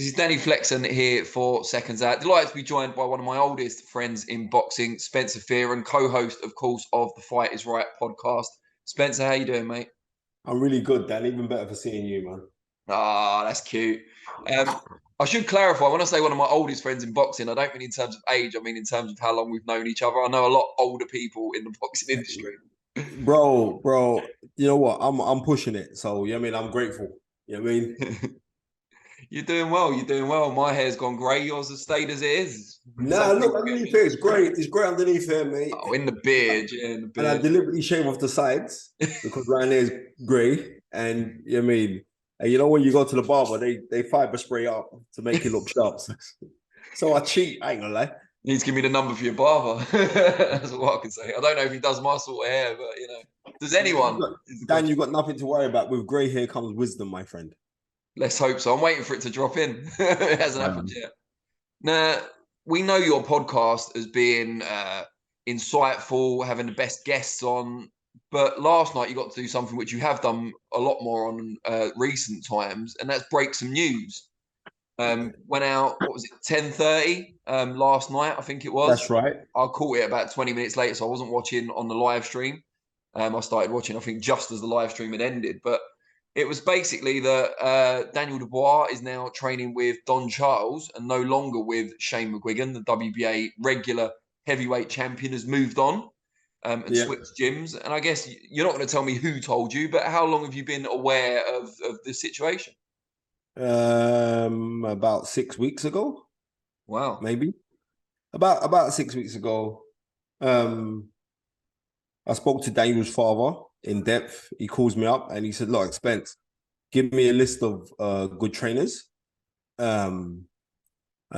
This is Danny Flexen here for Seconds Out. Delighted to be joined by one of my oldest friends in boxing, Spencer Fearon, co-host, of course, of the Fight Is Right podcast. Spencer, how you doing, mate? I'm really good, Dan. Even better for seeing you, man. Ah, that's cute. I should clarify, when I say one of my oldest friends in boxing, I don't mean in terms of age, I mean in terms of how long we've known each other. I know a lot older people in the boxing industry. Bro, you know what? I'm pushing it. So, I mean, I'm grateful. You know what I mean? You're doing well. You're doing well. My hair's gone grey. Yours has stayed as it is. Nah, Some look, people get underneath me. here, it's great. It's great underneath here, mate. Oh, in the beard. Yeah, in the And I beard. deliberately shave off the sides because right there is grey. And you know what I mean? And you know when you go to the barber, they fiber spray up to make it look sharp. So I cheat, I ain't gonna lie. You need to give me the number for your barber. That's what I can say. I don't know if he does my sort of hair, but does anyone? Is the Dan, question. you got nothing to worry about. With grey hair comes wisdom, my friend. Let's hope so. I'm waiting for it to drop in. It hasn't happened yet. Now, we know your podcast as being insightful, having the best guests on. But last night you got to do something which you have done a lot more on recent times, and that's break some news. Went out, what was it, 10:30 last night, I think it was. That's right. I caught it about 20 minutes later, so I wasn't watching on the live stream. I started watching, I think, just as the live stream had ended. But it was basically that Daniel Dubois is now training with Don Charles and no longer with Shane McGuigan, the WBA regular heavyweight champion, has moved on and Yeah. switched gyms. And I guess you're not going to tell me who told you, but how long have you been aware of this situation? About 6 weeks ago, Wow. maybe. About 6 weeks ago, I spoke to Daniel's father in depth. He calls me up and he said, "Look, Spence, give me a list of good trainers." I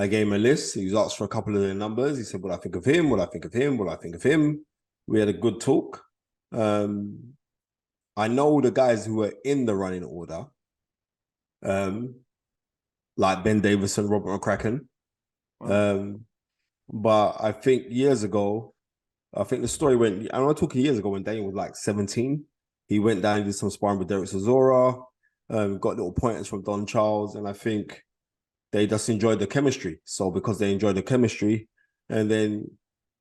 gave him a list. He was asked for a couple of their numbers. He said, "What I think of him? What I think of him? What I think of him?" We had a good talk. I know the guys who were in the running order, like Ben Davison, Robert McCracken. But I think years ago, I think the story went, I'm not talking years ago when Daniel was like 17. He went down and did some sparring with Derek Chisora, got little pointers from Don Charles, and I think they just enjoyed the chemistry. So because they enjoyed the chemistry, and then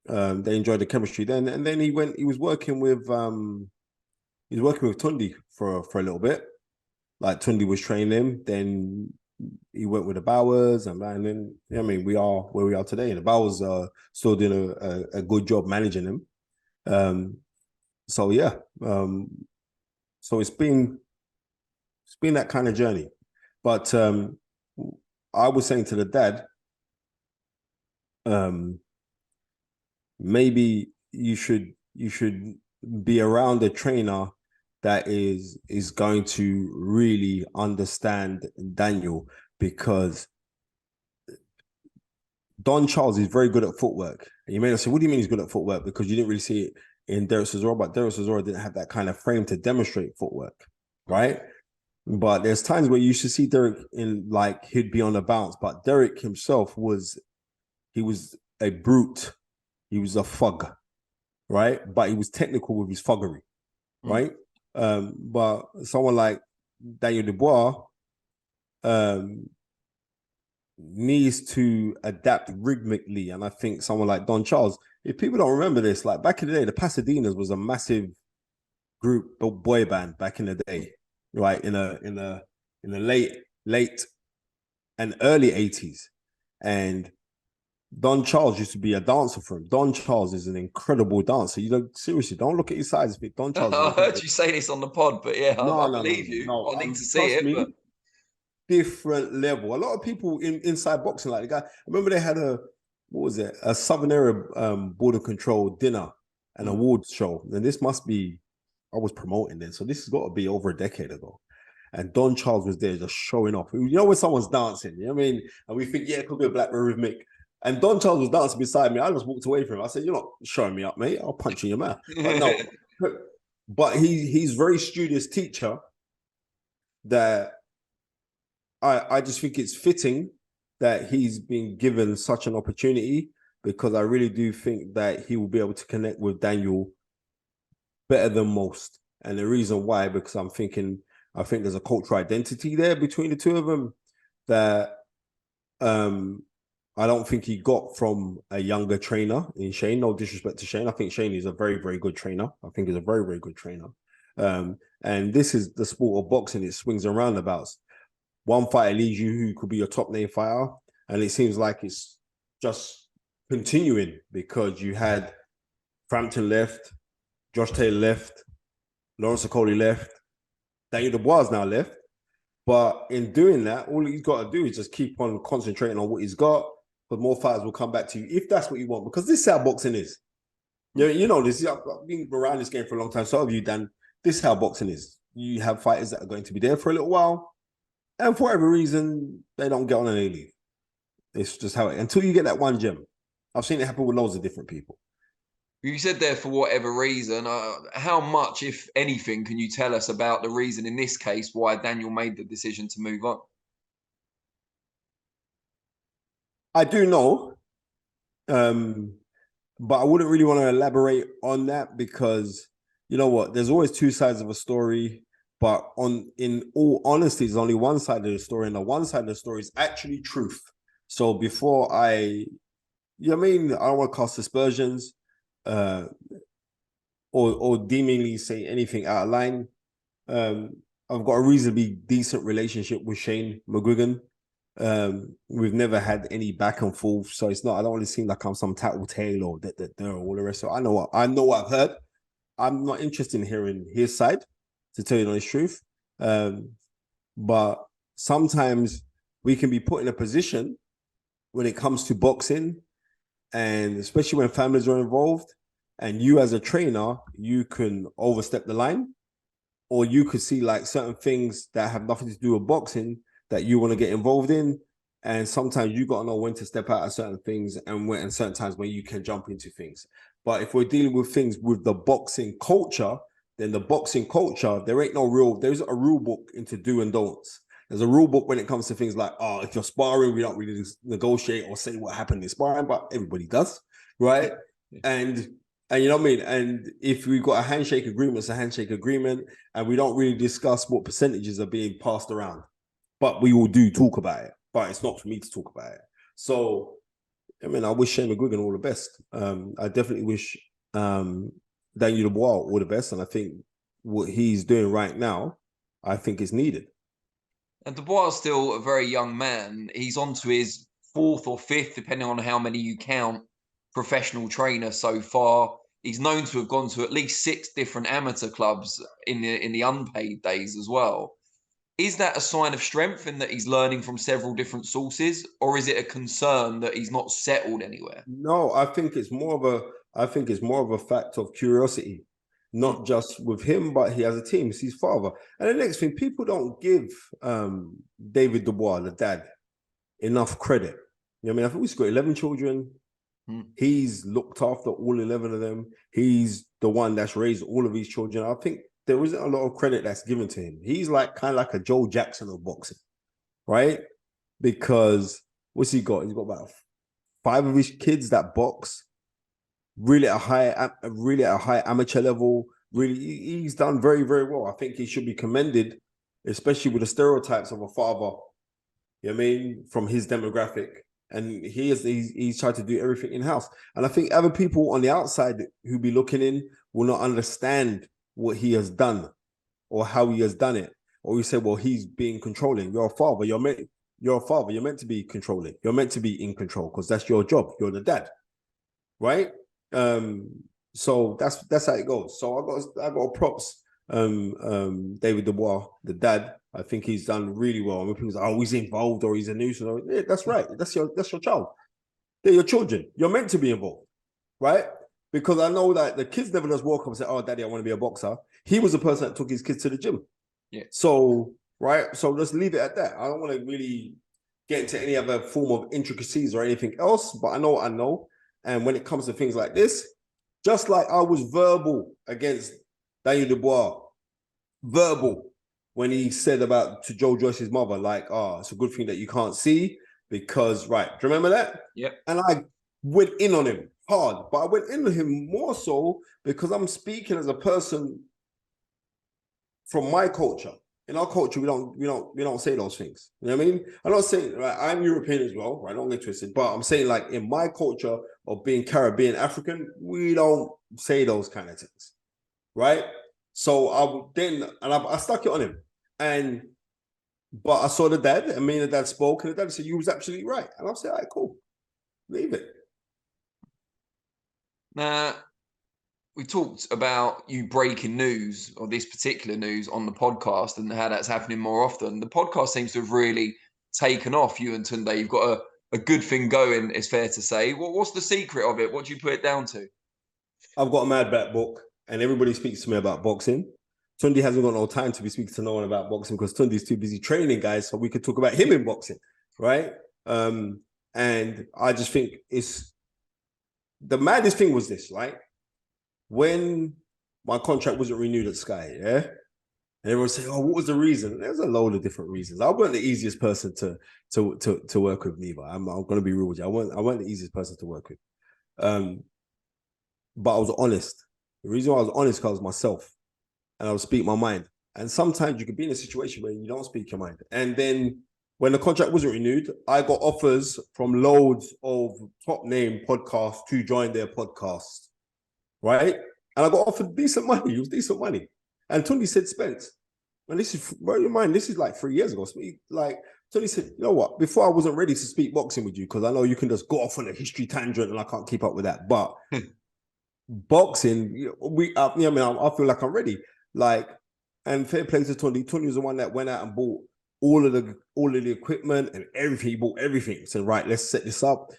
they enjoyed the chemistry, then he was working with Tunde for a little bit. Like Tunde was training him, then he went with the Bowers, and then I mean we are where we are today. And the Bowers are still doing a good job managing him. So yeah, so it's been that kind of journey. But I was saying to the dad, maybe you should be around a trainer that is going to really understand Daniel, because Don Charles is very good at footwork. And you may not say, what do you mean he's good at footwork? Because you didn't really see it in Derek Chisora, but Derek Chisora didn't have that kind of frame to demonstrate footwork, right? But there's times where you should see Derek in, like, he'd be on the bounce, but Derek himself was a brute. He was a thug, right? But he was technical with his thuggery, right? But someone like Daniel Dubois needs to adapt rhythmically. And I think someone like Don Charles, if people don't remember this, like back in the day, the Pasadenas was a massive group, boy band back in the day, right? In the late and early 80s. And Don Charles used to be a dancer for him. Don Charles is an incredible dancer. Seriously, don't look at his size. Don Charles is I heard you say this on the pod, but yeah, I believe you. no. I need to see Trust it, me, but different level. A lot of people inside boxing, like the guy. I remember they had a Southern Area border control dinner and awards show. And this must be, I was promoting then, so this has got to be over a decade ago. And Don Charles was there just showing off. You know when someone's dancing, you know what I mean? And we think, yeah, it could be a black rhythmic. And Don Charles was dancing beside me. I just walked away from him. I said, "You're not showing me up, mate. I'll punch you in your mouth." But no, but he's very studious teacher that I just think it's fitting that he's been given such an opportunity, because I really do think that he will be able to connect with Daniel better than most. And the reason why, because I think there's a cultural identity there between the two of them that I don't think he got from a younger trainer in Shane. No disrespect to Shane. I think Shane is a very, very good trainer. I think he's a very, very good trainer. And this is the sport of boxing. It swings and roundabouts. One fighter leaves you who could be your top name fighter, and it seems like it's just continuing because you had Frampton left, Josh Taylor left, Lawrence Okoli left, Daniel Dubois now left. But in doing that, all he's got to do is just keep on concentrating on what he's got, but more fighters will come back to you if that's what you want, because this is how boxing is. You know this. I've been around this game for a long time. So have you, Dan. This is how boxing is. You have fighters that are going to be there for a little while, and for whatever reason, they don't get on and they leave. It's just how it, until you get that one gem. I've seen it happen with loads of different people. You said there for whatever reason. How much, if anything, can you tell us about the reason in this case why Daniel made the decision to move on? I do know, but I wouldn't really want to elaborate on that because you know what? There's always two sides of a story, but in all honesty, there's only one side of the story, and the one side of the story is actually truth. So before I don't want to cast aspersions, or deemingly say anything out of line. I've got a reasonably decent relationship with Shane McGuigan. We've never had any back and forth, so it's not. I don't want to seem like I'm some tattletale or all the rest. So I know what I've heard. I'm not interested in hearing his side, to tell you the honest truth. But sometimes we can be put in a position when it comes to boxing, and especially when families are involved, and you as a trainer, you can overstep the line, or you could see like certain things that have nothing to do with boxing that you want to get involved in. And sometimes you got to know when to step out of certain things and certain times when you can jump into things. But if we're dealing with things with the boxing culture, then the boxing culture, there isn't a rule book into do and don'ts. There's a rule book when it comes to things like, if you're sparring, we don't really negotiate or say what happened in sparring, but everybody does, right? Yeah. And you know what I mean? And if we've got a handshake agreement, it's a handshake agreement, and we don't really discuss what percentages are being passed around. But we all do talk about it, but it's not for me to talk about it. So, I mean, I wish Shane McGuigan all the best. I definitely wish Daniel Dubois all the best, and I think what he's doing right now, I think is needed. And Dubois is still a very young man. He's on to his fourth or fifth, depending on how many you count, professional trainer so far. He's known to have gone to at least 6 different amateur clubs in the unpaid days as well. Is that a sign of strength in that he's learning from several different sources, or is it a concern that he's not settled anywhere? No, I think it's more of a fact of curiosity, not just with him, but he has a team. It's his father. And the next thing, people don't give David Dubois, the dad, enough credit. You know what I mean? I think he's got 11 children. He's looked after all 11 of them. He's the one that's raised all of his children. I think there isn't a lot of credit that's given to him. He's like kind of like a Joe Jackson of boxing, right? Because what's he got? He's got about 5 of his kids that box really at a high amateur level. Really, he's done very, very well. I think he should be commended, especially with the stereotypes of a father, you know what I mean, from his demographic. And he's tried to do everything in-house. And I think other people on the outside who be looking in will not understand what he has done or how he has done it. Or you say, well, he's being controlling. You're a father. You're a father. You're meant to be controlling. You're meant to be in control because that's your job. You're the dad, right? So that's how it goes. So I got props. David Dubois, the dad. I think he's done really well. I mean, people say, oh, he's involved or he's a nuisance. Yeah, that's right. That's your child. They're your children. You're meant to be involved, right? Because I know that the kids never just walk up and say, oh, daddy, I want to be a boxer. He was the person that took his kids to the gym. Yeah. So, right. So just leave it at that. I don't want to really get into any other form of intricacies or anything else, but I know what I know. And when it comes to things like this, just like I was verbal against Daniel Dubois, verbal when he said to Joe Joyce's mother, like, oh, it's a good thing that you can't see because, right, do you remember that? Yeah. And I went in on him hard, but I went in on him more so because I'm speaking as a person from my culture. in our culture, we don't say those things. You know what I mean? I'm not saying like, I'm European as well, right? Don't get twisted, but I'm saying like in my culture of being Caribbean African, we don't say those kind of things, right? So I stuck it on him, but I saw the dad, and me and the dad spoke, and the dad said you was absolutely right, and I said, all right, cool, leave it. Now, we talked about you breaking news or this particular news on the podcast and how that's happening more often. The podcast seems to have really taken off, you and Tunde. You've got a good thing going, it's fair to say. What's the secret of it? What do you put it down to? I've got a Mad Black book, and everybody speaks to me about boxing. Tunde hasn't got no time to be speaking to no one about boxing because Tunde's too busy training guys, so we could talk about him in boxing, right? And I just think it's the maddest thing was this, right? When my contract wasn't renewed at Sky, yeah, and everyone say, "Oh, what was the reason?" There's a load of different reasons. I wasn't the easiest person to work with, neither. I'm going to be real with you. I wasn't the easiest person to work with, but I was honest. The reason why I was honest because I was myself, and I would speak my mind. And sometimes you could be in a situation where you don't speak your mind. And then when the contract wasn't renewed, I got offers from loads of top name podcasts to join their podcast. Right? And I got offered decent money. It was decent money. And Tunde said, Spence, and this is, bear in mind, this is like 3 years ago. Like, Tunde said, you know what? Before I wasn't ready to speak boxing with you, because I know you can just go off on a history tangent and I can't keep up with that. But boxing, I feel like I'm ready. Like, and fair play to Tunde. Tunde was the one that went out and bought all of the equipment and everything. He bought everything. He said, right, let's set this up.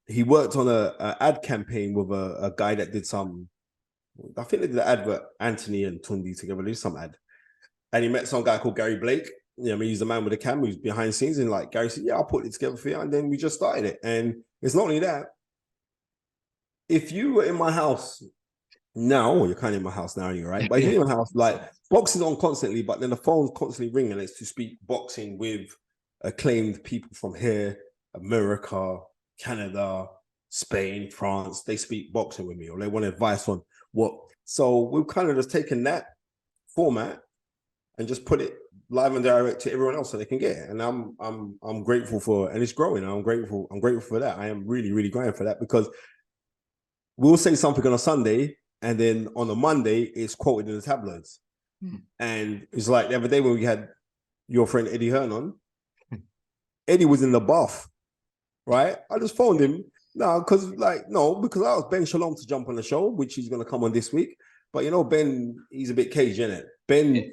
He worked on a ad campaign with a guy that did some, I think they did an advert, Anthony and Tunde together, they did some ad. And he met some guy called Gary Blake. You know, I mean, he's the man with the camera, who's behind the scenes. And like Gary said, yeah, I'll put it together for you. And then we just started it. And it's not only that. If you were in my house now, well, you're kind of in my house now, you're right. But if you're in my house, like boxing's on constantly, but then the phone's constantly ringing. It's to speak boxing with acclaimed people from here, America, Canada, Spain, France. They speak boxing with me, or they want advice on what. So we've kind of just taken that format and just put it live and direct to everyone else so they can get it. And I'm grateful for, and it's growing. I'm grateful for that. I am really, really grateful for that, because we'll say something on a Sunday, and then on a Monday, it's quoted in the tabloids. And it's like the other day when we had your friend Eddie Hearn on, Eddie was in the bath, right? I just phoned him. Because I was Ben Shalom to jump on the show, which he's going to come on this week. But, you know, Ben, he's a bit cagey, isn't it? Ben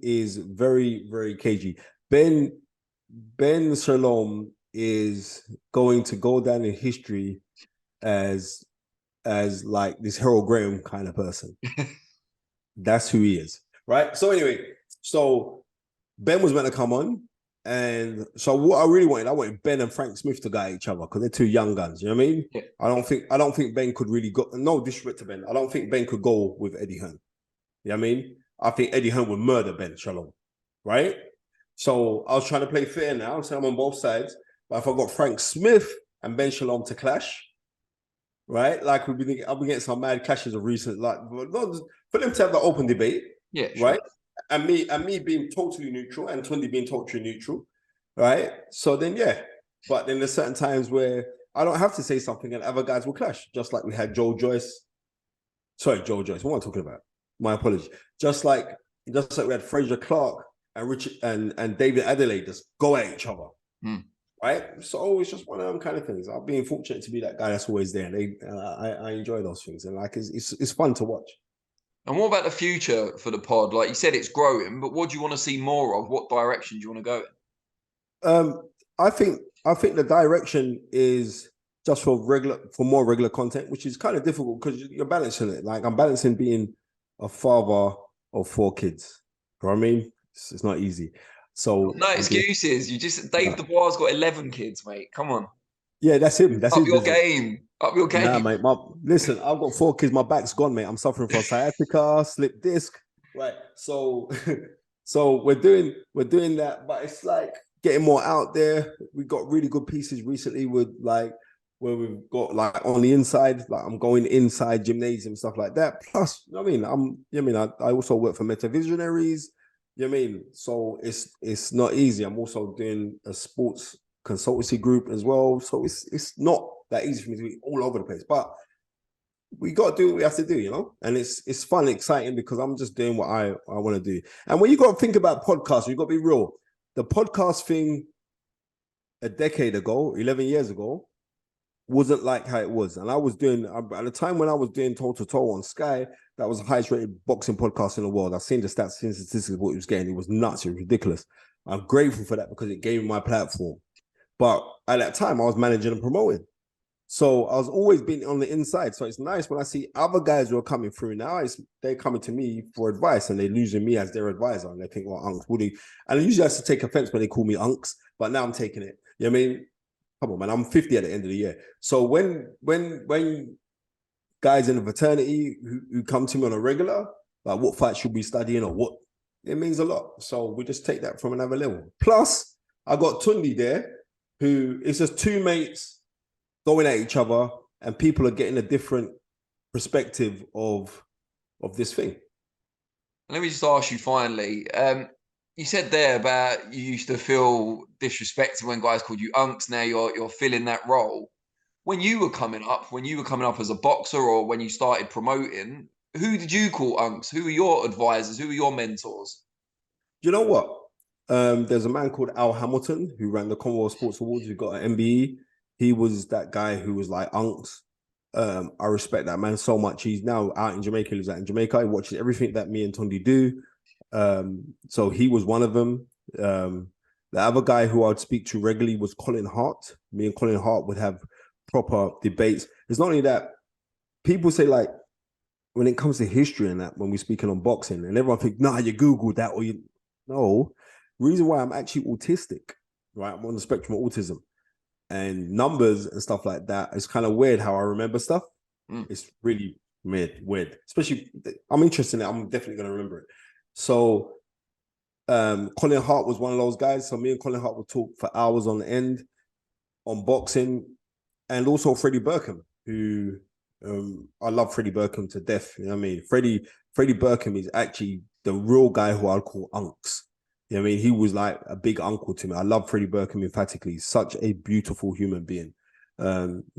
is very, very cagey. Ben Shalom is going to go down in history as like this Harold Graham kind of person. That's who he is, right? So anyway, Ben was meant to come on, and so what I really wanted, I wanted Ben and Frank Smith to go at each other because they're two young guns. You know what I mean? Yeah. I don't think Ben could really go. No disrespect to Ben, I don't think Ben could go with Eddie Hearn. You know what I mean? I think Eddie Hearn would murder Ben Shalom, right? So I was trying to play fair now, so I'm on both sides. But if I got Frank Smith and Ben Shalom to clash, right? Like I've been getting some mad clashes of recent, like for them to have the open debate, yeah, sure. Right? And me being totally neutral, and Tunde being totally neutral, right? So then, yeah. But then there's certain times where I don't have to say something and other guys will clash, just like we had Joe Joyce. What am I talking about? My apologies. Just like we had Fraser Clark and Richard and David Adelaide just go at each other. Right? So it's just one of them kind of things. I've been fortunate to be that guy that's always there. And I enjoy those things. And like it's fun to watch. And what about the future for the pod? Like you said, it's growing, but what do you want to see more of? What direction do you want to go in? I think the direction is just for more regular content, which is kind of difficult because you're balancing it. Like I'm balancing being a father of 4 kids. You know what I mean? It's not easy. So no excuses. Dave Dubois got 11 kids, mate. Come on. Yeah, that's him. That's Up your game. Nah, mate. Listen, I've got 4 kids. My back's gone, mate. I'm suffering from sciatica, slip disc. Right. So we're doing that, but it's like getting more out there. We got really good pieces recently with like where we've got like on the inside, like I'm going inside gymnasium, stuff like that. Plus, you know what I mean, I also work for Meta Visionaries. You know what I mean? So it's not easy. I'm also doing a sports consultancy group as well. So it's not that easy for me to be all over the place. But we got to do what we have to do, you know? And it's fun, exciting, because I'm just doing what I want to do. And when you got to think about podcasts, you got to be real. The podcast thing a decade ago, 11 years ago, wasn't like how it was. And I was doing, at the time when I was doing Toe to Toe on Sky, that was the highest rated boxing podcast in the world. I've seen the stats, seen statistics of what it was getting. It was nuts. It was ridiculous. I'm grateful for that because it gave me my platform. But at that time, I was managing and promoting. So I was always being on the inside. So it's nice when I see other guys who are coming through now, they're coming to me for advice and they're losing me as their advisor. And they think, well, Unks, Woody. And I usually have to take offense when they call me Unks, but now I'm taking it. You know what I mean? Come on, man. I'm 50 at the end of the year. So when guys in the fraternity who come to me on a regular, like what fight should we study or what, it means a lot. So we just take that from another level. Plus, I got Tunde there, who is just two mates going at each other, and people are getting a different perspective of this thing. Let me just ask you finally. You said there about you used to feel disrespected when guys called you unks. Now you're filling that role. When you were coming up as a boxer, or when you started promoting, who did you call unks? Who were your advisors? Who were your mentors? You know what? There's a man called Al Hamilton who ran the Commonwealth Sports Awards, who got an MBE. He was that guy who was like unks. I respect that man so much. He's now out in Jamaica, lives out in Jamaica. He watches everything that me and Tunde do. So he was one of them. The other guy who I'd speak to regularly was Colin Hart. Me and Colin Hart would have proper debates. It's not only that, people say like, when it comes to history and that, when we're speaking on boxing, and everyone think, nah, you Googled that, or you, no. Reason why I'm actually autistic, right? I'm on the spectrum of autism. And numbers and stuff like that, it's kind of weird how I remember stuff. It's really weird. Especially, I'm interested in it. I'm definitely going to remember it. So Colin Hart was one of those guys. So me and Colin Hart would talk for hours on end on boxing. And also Freddie Burkham, who I love Freddie Burkham to death. You know what I mean? Freddie Burkham is actually the real guy who I'd call unks. You know what I mean? He was like a big uncle to me. I love Freddie Burkham emphatically. He's such a beautiful human being.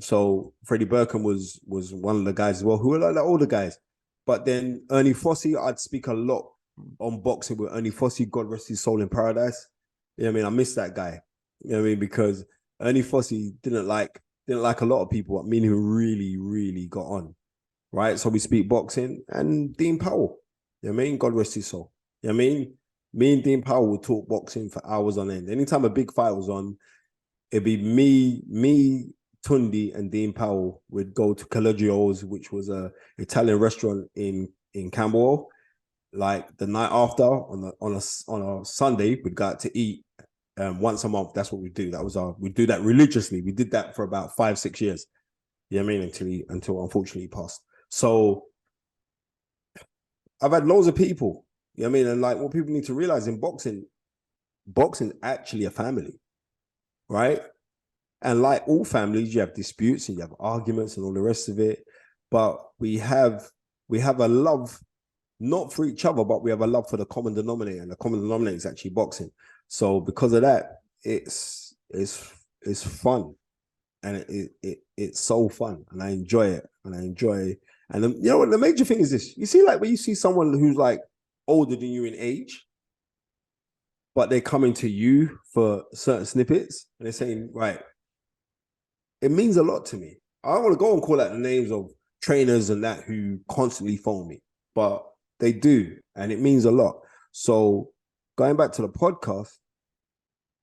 So Freddie Burkham was one of the guys as well, who were like the older guys. But then Ernie Fossey, I'd speak a lot on boxing with Ernie Fossey, God rest his soul in paradise. You know what I mean? I miss that guy. You know what I mean? Because Ernie Fossey didn't like a lot of people, but me and him really, really got on. Right? So we speak boxing. And Dean Powell. You know what I mean? God rest his soul. You know what I mean? Me and Dean Powell would talk boxing for hours on end. Anytime a big fight was on, it'd be me, Tunde, and Dean Powell would go to Calaggio's, which was a Italian restaurant in Camberwell. Like the night after, on a Sunday, we'd go out to eat once a month. That's what we do. We do that religiously. We did that for about 5-6 years. You know what I mean? Until unfortunately he passed. So I've had loads of people. You know what I mean? And like what people need to realize in boxing actually a family, right? And like all families, you have disputes and you have arguments and all the rest of it. But we have a love, not for each other, but we have a love for the common denominator. And the common denominator is actually boxing. So because of that, it's fun. And it's so fun. And I enjoy it. And you know what the major thing is this. You see, like when you see someone who's like older than you in age, but they're coming to you for certain snippets and they're saying, right, it means a lot to me. I don't want to go and call out the names of trainers and that who constantly phone me, but they do, and it means a lot. So going back to the podcast,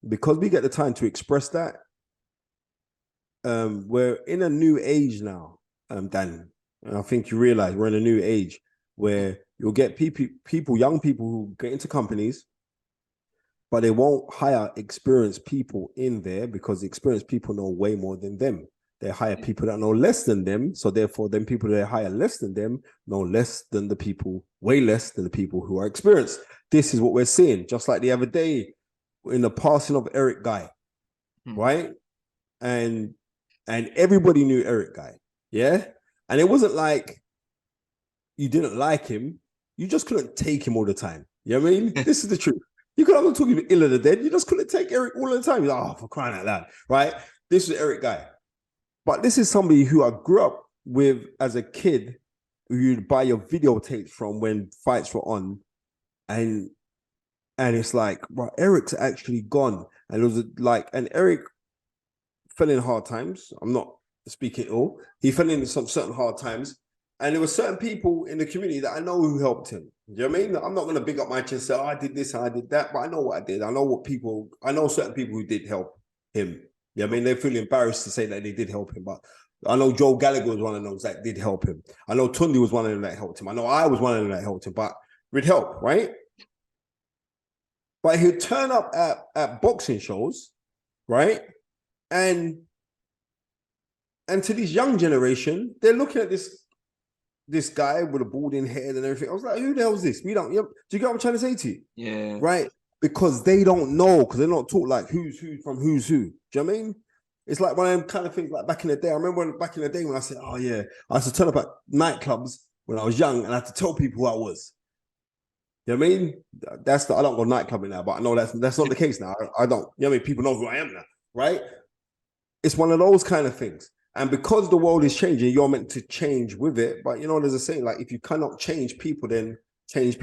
because we get the time to express that, we're in a new age now, Dan. And I think you realize we're in a new age where you'll get people, young people who get into companies, but they won't hire experienced people in there because experienced people know way more than them. They hire people that know less than them. So therefore, then people that hire less than them know less than the people, way less than the people who are experienced. This is what we're seeing. Just like the other day in the passing of Eric Guy, right? And and everybody knew Eric Guy. Yeah, and it wasn't like you didn't like him. You just couldn't take him all the time. You know what I mean? This is the truth. You could, I'm not talking ill of the dead. You just couldn't take Eric all the time. You're like, oh, for crying out loud, right? This is Eric Guy. But this is somebody who I grew up with as a kid, who you'd buy your videotapes from when fights were on. And it's like, well, Eric's actually gone. And it was like, and Eric fell in hard times. I'm not speaking ill. He fell in some certain hard times. And there were certain people in the community that I know who helped him. You know what I mean? I'm not going to big up my chest and say, oh, I did this and I did that, but I know what I did. I know certain people who did help him. You know what I mean? They feel embarrassed to say that they did help him, but I know Joe Gallagher was one of those that did help him. I know Tunde was one of them that helped him. I know I was one of them that helped him, but with help, right? But he'd turn up at boxing shows, right? And to this young generation, they're looking at this guy with a balding head and everything. I was like, who the hell is this? We don't. Do you get what I'm trying to say to you? Yeah. Right? Because they don't know, because they don't talk like who's who from who's who. Do you know what I mean? It's like one of them kind of things like back in the day. I remember back in the day when I said, oh yeah, I used to turn up at nightclubs when I was young and I had to tell people who I was. You know what I mean? I don't go nightclubbing now, but I know that's not the case now. I don't. You know what I mean? People know who I am now, right? It's one of those kind of things. And because the world is changing, you're meant to change with it. But you know, there's a saying, like, if you cannot change people, then change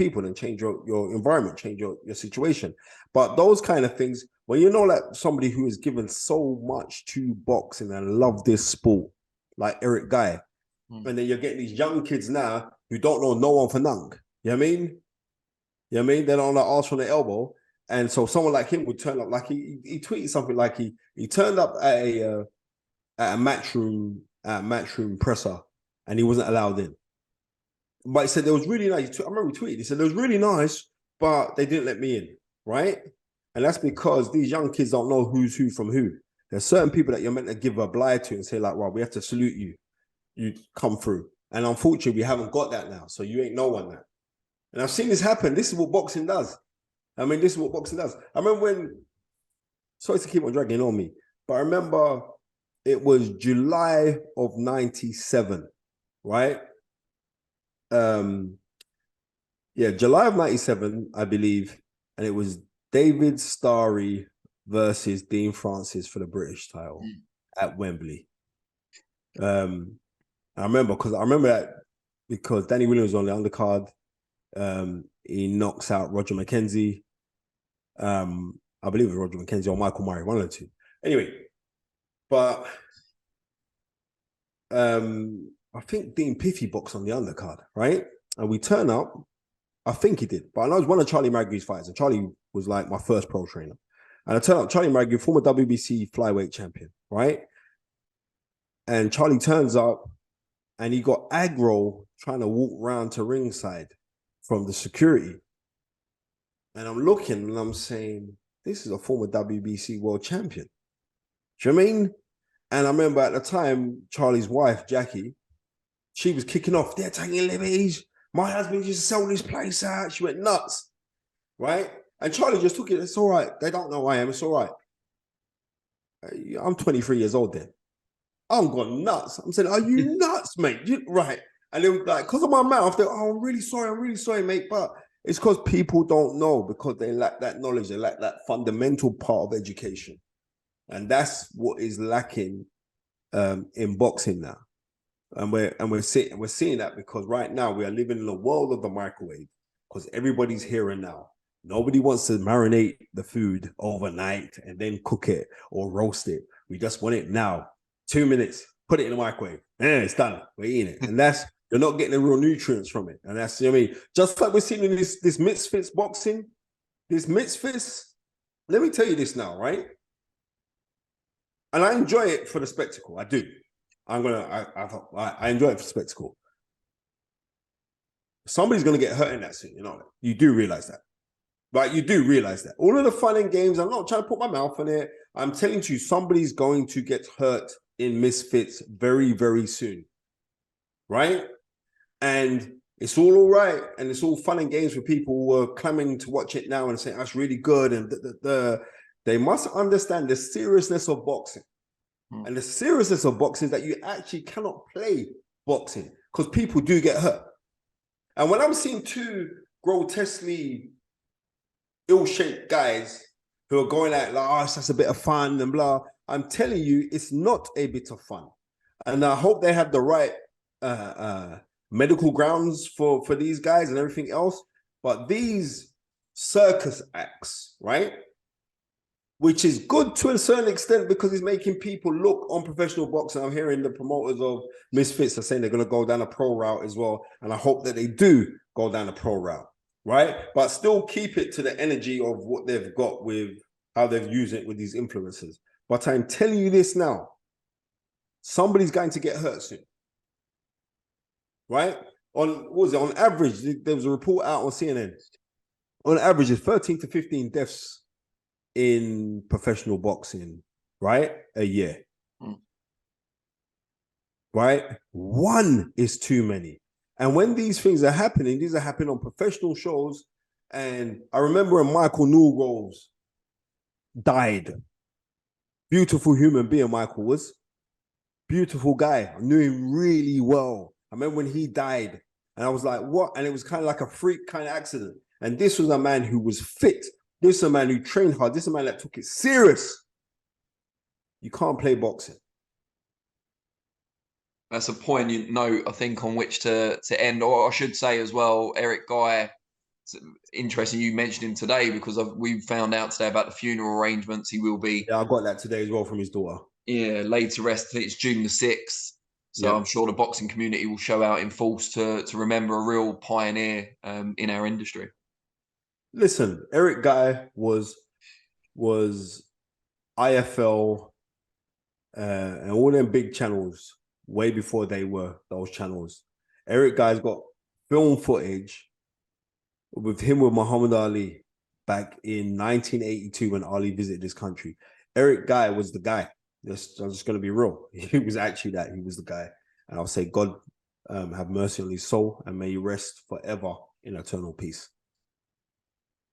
your environment, change your situation. But those kind of things, when you know, like somebody who has given so much to boxing and love this sport, like Eric Guy, and then you're getting these young kids now who don't know no one for none. You know what I mean? You know what I mean? They're on the arse from the elbow. And so someone like him would turn up, like he tweeted something like he turned up at a matchroom presser and he wasn't allowed in. But he said it was really nice. I remember he tweeted, he said it was really nice, but they didn't let me in, right? And that's because these young kids don't know who's who from who. There's certain people that you're meant to give a blight to and say, like, well, we have to salute you. You come through. And unfortunately, we haven't got that now. So you ain't no one now. And I've seen this happen. This is what boxing does. I mean, this is what boxing does. I remember when, sorry to keep on dragging on me, but I remember it was July of 97, right? July of 97, I believe. And it was David Starry versus Dean Francis for the British title at Wembley. I remember that because Danny Williams was on the undercard. He knocks out Roger McKenzie. I believe it was Roger McKenzie or Michael Murray, one of the two. Anyway, but I think Dean Piffy boxed on the undercard, right? And we turn up. I think he did, but I know it was one of Charlie Maguire's fights, and Charlie was like my first pro trainer. And I turn up, Charlie Maguire, former WBC flyweight champion, right? And Charlie turns up, and he got aggro trying to walk round to ringside from the security. And I'm looking and I'm saying, this is a former WBC world champion. Do you know what I mean? And I remember at the time, Charlie's wife, Jackie, she was kicking off, they're taking liberties. My husband used to sell this place out. She went nuts, right? And Charlie just took it. It's all right. They don't know who I am. It's all right. I'm 23 years old then. I'm going nuts. I'm saying, are you nuts, mate? Right. And they were like, because of my mouth, they're, oh, I'm really sorry, mate. But it's because people don't know, because they lack that knowledge. They lack that fundamental part of education. And that's what is lacking in boxing now. And we're seeing that because right now we are living in a world of the microwave, because everybody's here and now. Nobody wants to marinate the food overnight and then cook it or roast it. We just want it now. 2 minutes, put it in the microwave. And it's done. We're eating it. And you're not getting the real nutrients from it. And that's, you know what I mean? Just like we're seeing in this Misfits boxing, this Misfits, let me tell you this now, right? And I enjoy it for the spectacle. I do. I enjoy it for spectacle. Somebody's going to get hurt in that scene, you know. You do realize that. Right? You do realize that. All of the fun and games, I'm not trying to put my mouth on it. I'm telling you, somebody's going to get hurt in Misfits very, very soon. Right? And it's all right. And it's all fun and games for people who are clamoring to watch it now and saying, that's really good. And they must understand the seriousness of boxing. And the seriousness of boxing is that you actually cannot play boxing because people do get hurt. And when I'm seeing two grotesquely ill-shaped guys who are going out like, oh, it's just a bit of fun and blah, I'm telling you, it's not a bit of fun. And I hope they have the right medical grounds for these guys and everything else. But these circus acts, right? Which is good to a certain extent because it's making people look on professional boxing. I'm hearing the promoters of Misfits are saying they're going to go down a pro route as well. And I hope that they do go down a pro route, right? But still keep it to the energy of what they've got with how they've used it with these influencers. But I'm telling you this now, somebody's going to get hurt soon, right? On average, there was a report out on CNN. On average, it's 13 to 15 deaths in professional boxing, right? A year. Right? One is too many. And when these things are happening, these are happening on professional shows. And I remember when Michael Newgroves died. Beautiful human being, Michael was. Beautiful guy. I knew him really well. I remember when he died. And I was like, what? And it was kind of like a freak kind of accident. And this was a man who was fit. This is a man who trained hard. This is a man that took it serious. You can't play boxing. That's a poignant note, I think, on which to end. Or I should say as well, Eric Guy, it's interesting you mentioned him today because we found out today about the funeral arrangements. He will be. Yeah, I got that today as well from his daughter. Yeah, laid to rest. I think it's June the 6th. So I'm sure the boxing community will show out in force to remember a real pioneer in our industry. Listen, Eric Guy was IFL and all them big channels way before they were those channels. Eric Guy's got film footage with him with Muhammad Ali back in 1982 when Ali visited this country. Eric Guy was the guy. I'm just going to be real. He was actually that. He was the guy. And I'll say God have mercy on his soul and may he rest forever in eternal peace.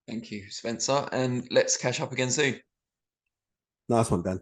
Thank you, Spencer. And let's catch up again soon. Nice one, Dan.